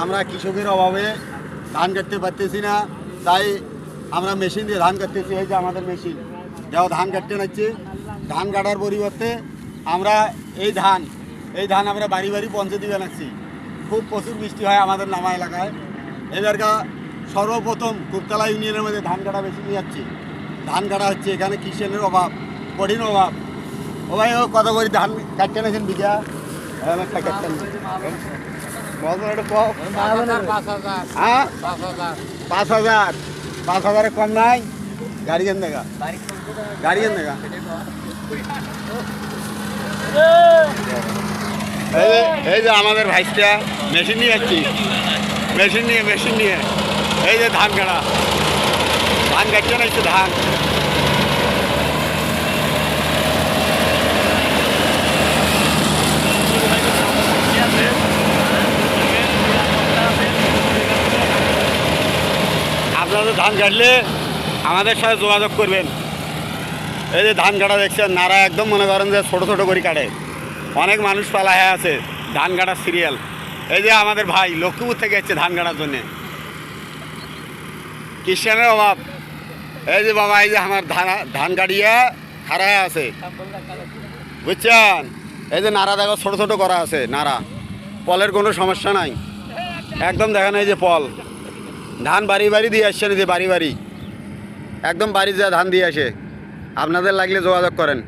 আমরা কৃষকের অভাবে ধান কাটতে পারতেছি না, তাই আমরা মেশিন দিয়ে ধান কাটতেছি। এই যে আমাদের মেশিন যাও ধান কাটতে নাচ্ছে। ধান কাটার পরিবর্তে আমরা এই ধান আমরা বাড়ি বাড়ি পৌঁছে দিবে নাচ্ছি। খুব প্রচুর বৃষ্টি হয় আমাদের নামা এলাকায়। এবারকার সর্বপ্রথম কুপতলা ইউনিয়নের মধ্যে ধান কাটা মেশিন নিয়ে যাচ্ছি। ধান কাটা হচ্ছে, এখানে কৃষকের অভাব, কঠিন অভাব। ও ভাই ও কত করে ধান কাটতে নাছেন বিঘা? কাটতেন হ্যাঁ 5,000 কম নাই? গাড়ি কেন দেখা এই যে আমাদের ভাইসটা মেশিন নিয়ে যাচ্ছি, মেশিন নিয়ে এই যে ধান কাটছে না, একটু ধান আপনাদের ধান কাটলে আমাদের সাথে যোগাযোগ করবেন। এই যে ধান কাটা দেখছেন, নারা একদম মনে করেন যে ছোটো ছোটো করে কাটে। অনেক মানুষ পালা হয়ে আছে ধান কাটার সিরিয়াল। এই যে আমাদের ভাই লক্ষ্মীপুর থেকে এসছে ধান কাটার জন্যে। খ্রিস্টানের অভাব। এই যে বাবা, এই যে আমার ধান কাটিয়া খাড়া হয়ে আছে, বুঝছেন? এই যে নারা দেখো ছোটো ছোটো করা আছে নারা, পলের কোনো সমস্যা নাই একদম। দেখেন এই যে পল, ধান বাড়ি বাড়ি দিয়ে আসছে, যে বাড়ি একদম বাড়ি যা ধান দিয়ে আসে। আপনাদের লাগলে যোগাযোগ করেন।